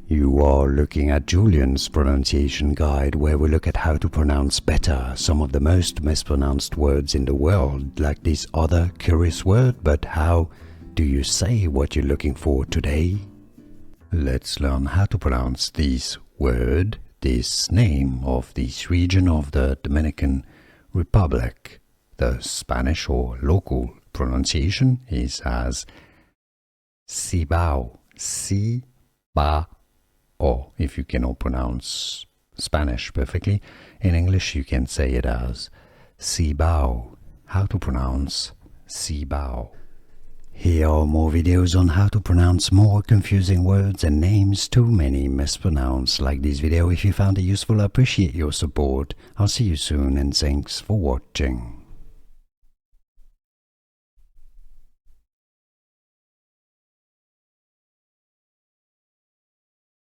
You are looking at Julian's pronunciation guide, where we look at how to pronounce better some of the most mispronounced words in the world, like this other curious word. But how do you say what you're looking for today? Let's learn how to pronounce this word, this name of this region of the Dominican Republic. The Spanish or local pronunciation is as Cibao, Cibao. If you cannot pronounce Spanish perfectly, in English you can say it as Cibao. How to pronounce Cibao. Here are more videos on how to pronounce more confusing words and names too many mispronounced. Like this video if you found it useful. I appreciate your support. I'll see you soon and thanks for watching.